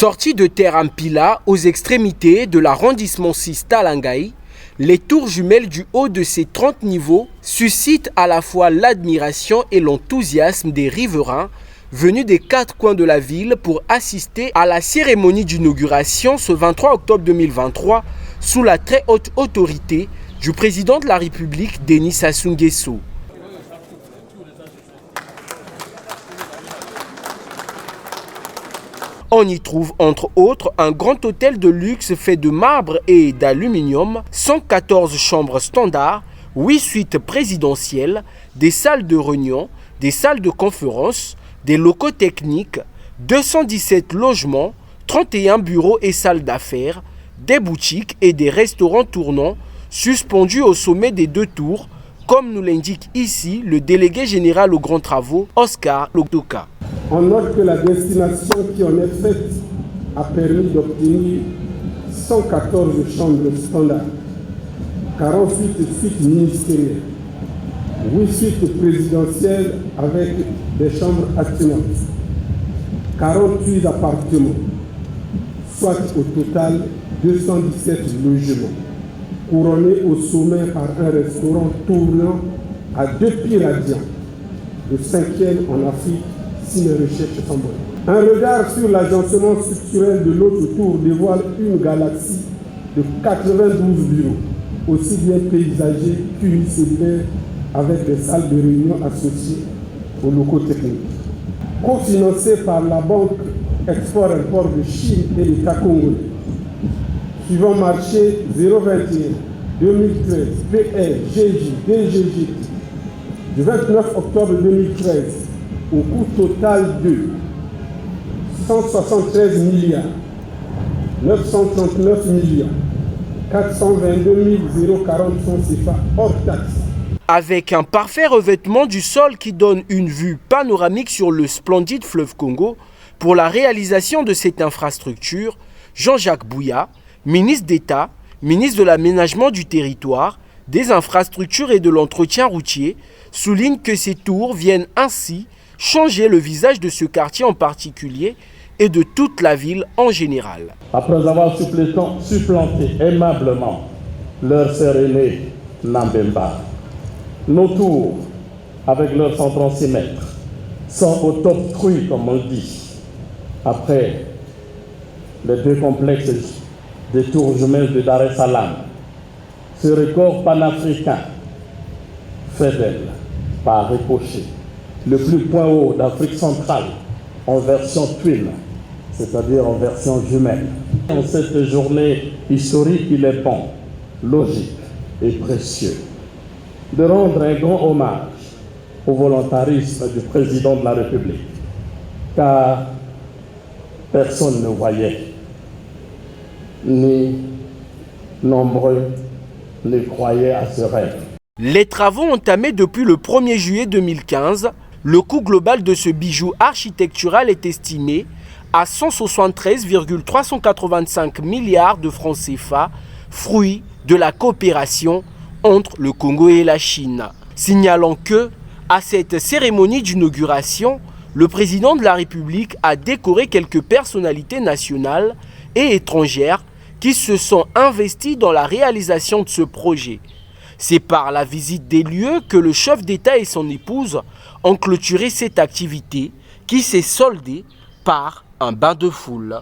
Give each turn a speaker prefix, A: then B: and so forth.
A: Sortis de Terre Mpila aux extrémités de l'arrondissement 6 Talangai, les tours jumelles du haut de ces 30 niveaux suscitent à la fois l'admiration et l'enthousiasme des riverains venus des 4 coins de la ville pour assister à la cérémonie d'inauguration ce 23 octobre 2023 sous la très haute autorité du président de la République, Denis Sassou Nguesso. On y trouve entre autres un grand hôtel de luxe fait de marbre et d'aluminium, 114 chambres standards, 8 suites présidentielles, des salles de réunion, des salles de conférence, des locaux techniques, 217 logements, 31 bureaux et salles d'affaires, des boutiques et des restaurants tournants suspendus au sommet des 2 tours, comme nous l'indique ici le délégué général aux grands travaux, Oscar Lodoka.
B: On note que la destination qui en est faite a permis d'obtenir 114 chambres standards, 48 suites ministérielles, 8 suites présidentielles avec des chambres attenantes, 48 appartements, soit au total 217 logements, couronnés au sommet par un restaurant tournant à 2 pieds radians, le 5e en Afrique si les recherches sont bonnes. Un regard sur l'agencement structurel de l'autre tour dévoile une galaxie de 92 bureaux, aussi bien paysagers qu'unicellulaires, avec des salles de réunion associées aux locaux techniques. Cofinancé par la Banque Export-Import de Chine et l'État congolais, suivant marché 021 2013 PRGJ DGG du 29 octobre 2013 au coût total de 173 milliards 939 millions 422 040 francs CFA hors taxe.
A: Avec un parfait revêtement du sol qui donne une vue panoramique sur le splendide fleuve Congo, pour la réalisation de cette infrastructure, Jean-Jacques Bouya, ministre d'État, ministre de l'Aménagement du territoire, des infrastructures et de l'entretien routier, souligne que ces tours viennent ainsi changer le visage de ce quartier en particulier et de toute la ville en général.
C: Après avoir supplanté aimablement leur sœur aînée Nambemba, nos tours, avec leurs 136 mètres, sont au top 3, comme on dit, après les 2 complexes des tours jumelles de Dar es Salaam. Ce record panafricain fait d'elle, par ricochet, le plus point haut d'Afrique centrale en version twin, c'est-à-dire en version jumelle. En cette journée historique, il est bon, logique et précieux de rendre un grand hommage au volontarisme du président de la République, car personne ne voyait, ni nombreux ne croyaient à ce rêve.
A: Les travaux entamés depuis le 1er juillet 2015, le coût global de ce bijou architectural est estimé à 173,385 milliards de francs CFA, fruit de la coopération entre le Congo et la Chine. Signalant que, à cette cérémonie d'inauguration, le président de la République a décoré quelques personnalités nationales et étrangères qui se sont investies dans la réalisation de ce projet. C'est par la visite des lieux que le chef d'État et son épouse ont clôturé cette activité qui s'est soldée par un bain de foule.